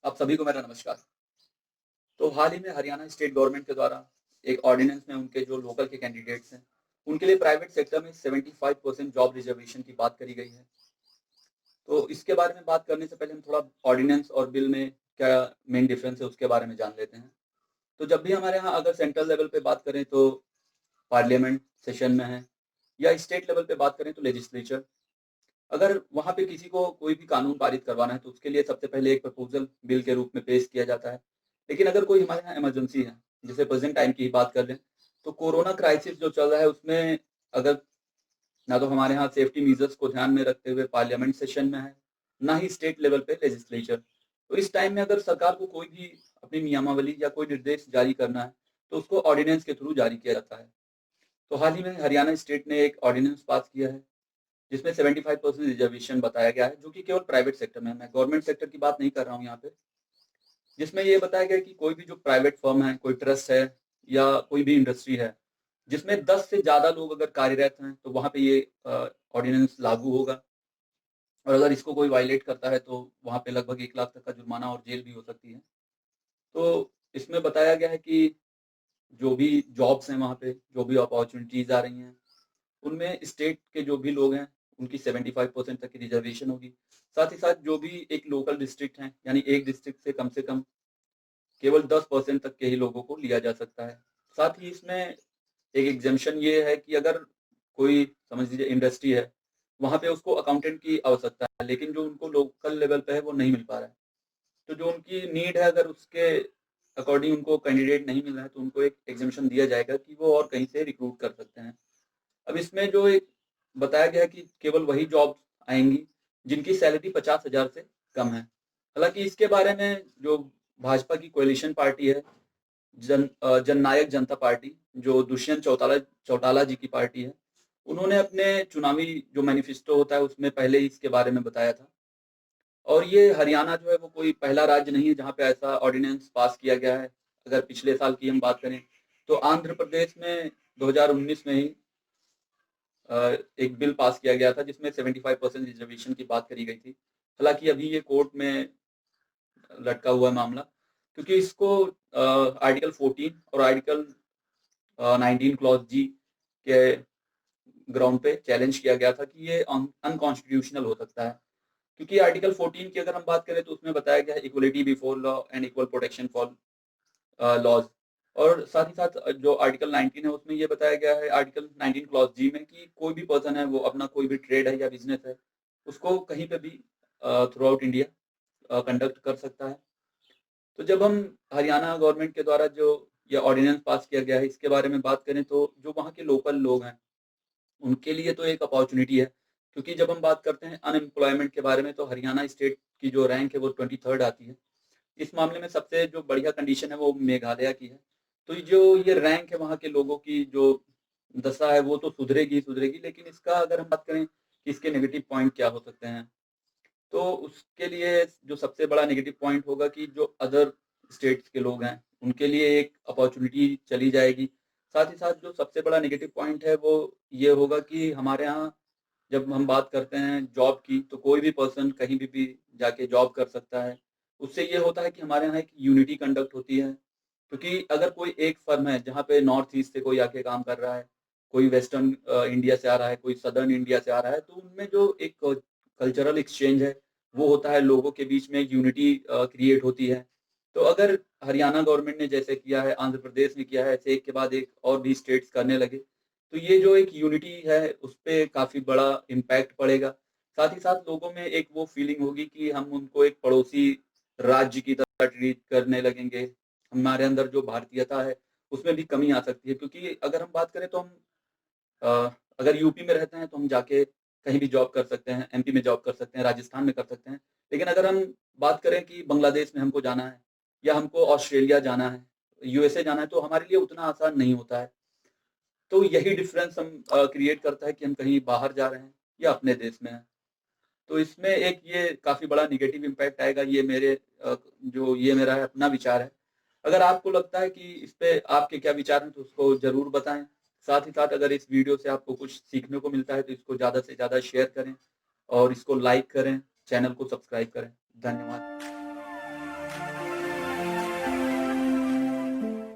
आप सभी को मेरा नमस्कार। तो हाल ही में हरियाणा स्टेट गवर्नमेंट के द्वारा एक ऑर्डिनेंस में उनके जो लोकल के कैंडिडेट्स हैं, उनके लिए प्राइवेट सेक्टर में 75% जॉब रिजर्वेशन की बात करी गई है। तो इसके बारे में बात करने से पहले हम थोड़ा ऑर्डिनेंस और बिल में क्या मेन डिफरेंस है उसके बारे में जान लेते हैं। तो जब भी हमारे यहाँ अगर सेंट्रल लेवल पे बात करें तो पार्लियामेंट सेशन में है, या स्टेट लेवल पे बात करें तो लेजिस्लेचर। अगर वहाँ पे किसी को कोई भी कानून पारित करवाना है तो उसके लिए सबसे पहले एक प्रपोज़ल बिल के रूप में पेश किया जाता है। लेकिन अगर कोई हमारे यहाँ इमरजेंसी है, जैसे प्रेज़ेंट टाइम की ही बात कर लें, तो कोरोना क्राइसिस जो चल रहा है उसमें अगर ना तो हमारे यहाँ सेफ्टी मेजर्स को ध्यान में रखते हुए पार्लियामेंट सेशन में है, ना ही स्टेट लेवल पे लेजिस्लेचर। तो इस टाइम में अगर सरकार को कोई भी अपनी नियमावली या कोई निर्देश जारी करना है, तो उसको ऑर्डिनेंस के थ्रू जारी किया जाता है। तो हाल ही में हरियाणा स्टेट ने एक ऑर्डिनेंस पास किया है, जिसमें 75% रिजर्वेशन बताया गया है, जो कि केवल प्राइवेट सेक्टर में है। मैं गवर्नमेंट सेक्टर की बात नहीं कर रहा हूँ यहाँ पे। जिसमें ये बताया गया है कि कोई भी जो प्राइवेट फर्म है, कोई ट्रस्ट है या कोई भी इंडस्ट्री है, जिसमें 10 से ज़्यादा लोग अगर कार्यरत हैं, तो वहाँ पे ये ऑर्डिनेंस लागू होगा। और अगर इसको कोई वायलेट करता है, तो वहाँ पे लगभग 1 लाख तक का जुर्माना और जेल भी हो सकती है। तो इसमें बताया गया है कि जो भी जॉब्स हैं वहाँ पे, जो भी अपॉर्च्युनिटीज़ आ रही हैं, उनमें स्टेट के जो भी लोग हैं, उनकी 75% तक की रिज़र्वेशन होगी। साथ ही साथ जो भी एक लोकल डिस्ट्रिक्ट हैं, यानी एक डिस्ट्रिक्ट से कम केवल 10% तक के ही लोगों को लिया जा सकता है। साथ ही इसमें एक एग्ज़ेम्पशन ये है कि अगर कोई समझ लीजिए इंडस्ट्री है, वहाँ पे उसको अकाउंटेंट की आवश्यकता है, लेकिन जो उनको लोकल लेवल पे है, वो नहीं मिल पा रहा है। तो जो उनकी नीड है, अगर उसके अकॉर्डिंग उनको कैंडिडेट नहीं मिल रहा है, तो उनको एक एग्ज़ेम्पशन दिया जाएगा कि वो और कहीं से रिक्रूट कर सकते हैं। अब इसमें जो एक बताया गया है कि केवल वही जॉब्स आएँगी जिनकी सैलरी 50,000 से कम है। हालाँकि इसके बारे में जो भाजपा की कोएलिशन पार्टी है, जननायक जनता पार्टी, जो दुष्यंत चौटाला चौटाला जी की पार्टी है, उन्होंने अपने चुनावी जो मैनिफेस्टो होता है उसमें पहले ही इसके बारे में बताया था। और ये हरियाणा जो है वो कोई पहला राज्य नहीं है जहाँ पे ऐसा ऑर्डिनेंस पास किया गया है। अगर पिछले साल की हम बात करें, तो आंध्र प्रदेश में 2019 में ही अ, एक बिल पास किया गया था जिसमें 75% रिजर्वेशन की बात करी गई थी। हालाँकि अभी ये कोर्ट में लटका हुआ है मामला, क्योंकि इसको आर्टिकल 14 और आर्टिकल 19 क्लॉज़ जी के ग्राउंड पे चैलेंज किया गया था कि ये अनकॉन्स्टिट्यूशनल हो सकता है। क्योंकि आर्टिकल 14 की अगर हम बात करें तो उसमें बताया गया है equality before law and equal protection for laws. और साथ ही साथ जो आर्टिकल 19 है उसमें ये बताया गया है आर्टिकल 19 क्लॉज़ जी में कि कोई भी पर्सन है वो अपना कोई भी ट्रेड है या बिज़नेस है, उसको कहीं पे भी थ्रू आउट इंडिया कंडक्ट कर सकता है। तो जब हम हरियाणा गवर्नमेंट के द्वारा जो ये ऑर्डिनेंस पास किया गया है इसके बारे में बात करें, तो जो वहाँ के लोकल लोग हैं, उनके लिए तो एक अपॉर्च्युनिटी है। क्योंकि जब हम बात करते हैं अनएम्प्लॉयमेंट के बारे में, तो हरियाणा स्टेट की जो रैंक है वो 23rd आती है। इस मामले में सबसे जो बढ़िया कंडीशन है वो मेघालय की है। तो ये जो ये रैंक है वहाँ के लोगों की जो दशा है वो तो सुधरेगी ही सुधरेगी, लेकिन इसका अगर हम बात करें कि इसके नेगेटिव पॉइंट क्या हो सकते हैं, तो उसके लिए जो सबसे बड़ा नेगेटिव पॉइंट होगा कि जो अदर स्टेट्स के लोग हैं, उनके लिए एक अपॉर्च्युनिटी चली जाएगी। साथ ही साथ जो सबसे बड़ा नेगेटिव पॉइंट है वो ये होगा कि हमारे यहाँ जब हम बात करते हैं जॉब की, तो कोई भी पर्सन कहीं भी जाके जॉब कर सकता है। उससे ये होता है कि हमारे यहाँ एक यूनिटी कंडक्ट होती है। क्योंकि अगर कोई एक फर्म है जहाँ पे नॉर्थ ईस्ट से कोई आके काम कर रहा है, कोई वेस्टर्न इंडिया से आ रहा है, कोई सदर्न इंडिया से आ रहा है, तो उनमें जो एक कल्चरल एक्सचेंज है, वो होता है, लोगों के बीच में एक यूनिटी क्रिएट होती है। तो अगर हरियाणा गवर्नमेंट ने जैसे किया है, आंध्र प्रदेश ने किया है, ऐसे एक के बाद एक और भी स्टेट्स करने लगे, तो ये जो एक यूनिटी है, उसपे काफ़ी बड़ा इम्पैक्ट पड़ेगा। साथ ही साथ लोगों में एक वो फीलिंग होगी कि हम उनको एक पड़ोसी राज्य की तरह ट्रीट करने लगेंगे। हमारे अंदर जो भारतीयता है, उसमें भी कमी आ सकती है, क्योंकि अगर हम बात करें तो हम अगर यूपी में रहते हैं तो हम जाके कहीं भी जॉब कर सकते हैं, एमपी में जॉब कर सकते हैं, राजस्थान में कर सकते हैं। लेकिन अगर हम बात करें कि बांग्लादेश में हमको जाना है या हमको ऑस्ट्रेलिया जाना है, यूएसए जाना है, तो हमारे लिए उतना आसान नहीं होता है। तो यही डिफरेंस हम क्रिएट करता है कि हम कहीं बाहर जा रहे हैं या अपने देश में हैं। तो इसमें एक ये काफ़ी बड़ा नेगेटिव इम्पैक्ट आएगा, ये जो ये मेरा है अपना विचार है। अगर आपको लगता है कि इस पे आपके क्या विचार हैं तो उसको ज़रूर बताएँ। साथ ही साथ अगर इस वीडियो से आपको कुछ सीखने को मिलता है तो इसको ज़्यादा से ज़्यादा शेयर करें और इसको लाइक करें, चैनल को सब्सक्राइब करें। धन्यवाद।